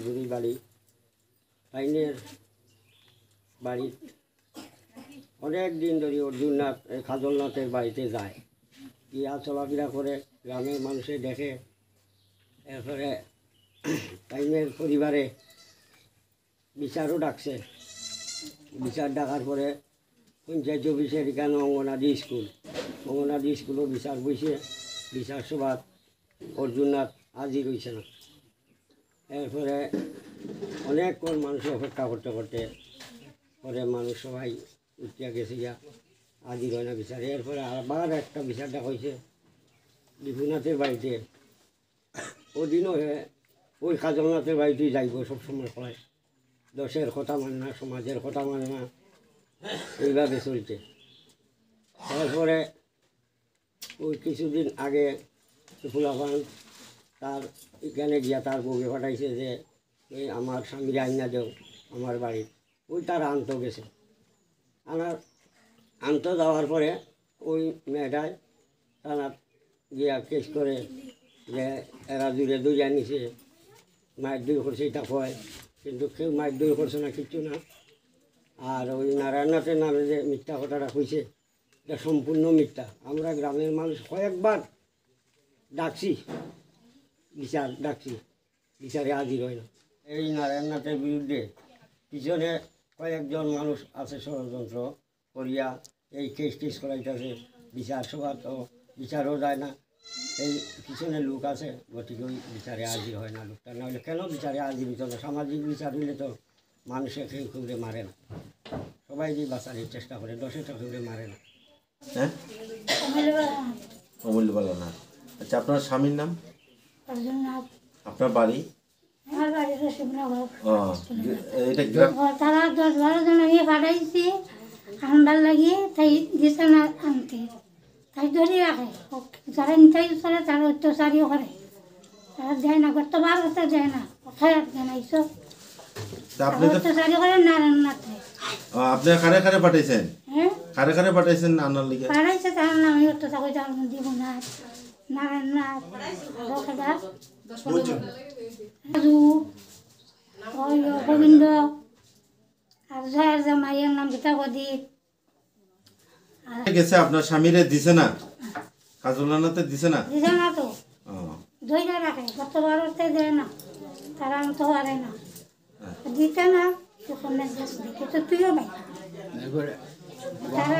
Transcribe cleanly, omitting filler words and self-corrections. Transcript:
বুড়ি বাড়ি আইনের বাড়ি অনেক দিন ধরে অর্জুননাথ খাজলনাথের বাড়িতে যায়, গিয়া চলাফেরা করে, গ্রামের মানুষে দেখে। এরপরে আইনের পরিবারে বিচারও ডাকছে। বিচার ডাকার পরে পঞ্চায়েত অফিসের এখানে অঙ্গনাদি স্কুলও বিচার বইছে। বিচার সভা অর্জুননাথ হাজির হয়েছে না। এরপরে অনেকক্ষণ মানুষ অপেক্ষা করতে করতে পরে মানুষ সবাই উঠিয়া গেছে, গিয়া হাজির হয় না বিচারে। এরপরে আবার একটা বিচার ডাকা হয়েছে বিপুনাথের বাড়িতে। ওদিনও ওই খাজলনাথের বাড়িতেই যাইব সবসময় কয়, দেশের কথা মানে না, সমাজের কথা মানে না, এইভাবে চলছে। তারপরে ওই কিছুদিন আগে ফুলাফান তার এখানে গিয়া তার বউকে পাঠাইছে যে এই আমার স্বামীর আইনা দেও আমার বাড়ি। ওই তার আনতে গেছে, আনতে যাওয়ার পরে ওই মেয়েটায় তারা গিয়া কেস করে যে এরা দূরে দূরে নিছে, মায়ের দূর করছে এটা কয়, কিন্তু কেউ মায়ের দূর করছে না, কিচ্ছু না। আর ওই নারায়ণনাথের নামে যে মিথ্যা কথাটা কইছে এটা সম্পূর্ণ মিথ্যা। আমরা গ্রামের মানুষ কয়েকবার ডাকছি, বিচারে হাজির হয় না। এই নারায়ণনাথের বিরুদ্ধে পিছনে কয়েকজন মানুষ আছে ষড়যন্ত্র করিয়া এই কেস টেস করাইতেছে। বিচার সভা তো বিচারও যায় না, এই পিছনে লোক আছে, গতিকে ওই বিচারে হাজির হয় না লোকটা। নাহলে কেন বিচারে হাজির হইত না? সামাজিক বিচার হইলে তো মানুষে কেউ কেউরে মারে না, সবাই যে বাঁচার চেষ্টা করে, দশে তো কেউরে মারে না। হ্যাঁ, অমূল্য বলো না। আচ্ছা, আপনার স্বামীর নাম? আপনার বাড়ি? তারা 10-12 জন নিয়ে পাঠাইছি আনবার লাগিয়ে, তাই দিছে না আনতে, তাই ধরে রাখে। যারা নিতাই চলে তারা অত্যাচারীও করে, তারা দেয় না, গত বার কথা দেয় না, কোথায় জানাইছো অত্যাচারী করে নারায়ণনাথে। আপনি কারে কারে পাঠাইছেন? হ্যাঁ, কারে কারে পাঠাইছেন আনার লিগে? পাঠাইছে তার নাম অত্যাচার করে দিব না। নারায়ণনাথ, গোবিন্দ আর জয়ের জামাইয়ের নাম গীতাবতী। গেছে আপনার স্বামীরে দিছে না? খাজলনাথে দিছে না? দিছে না তো, ধৈর্য রাখে, গত বারতে দেয় না, তারা তো পারে না, দিতে না তখন তুইও ভাই তারা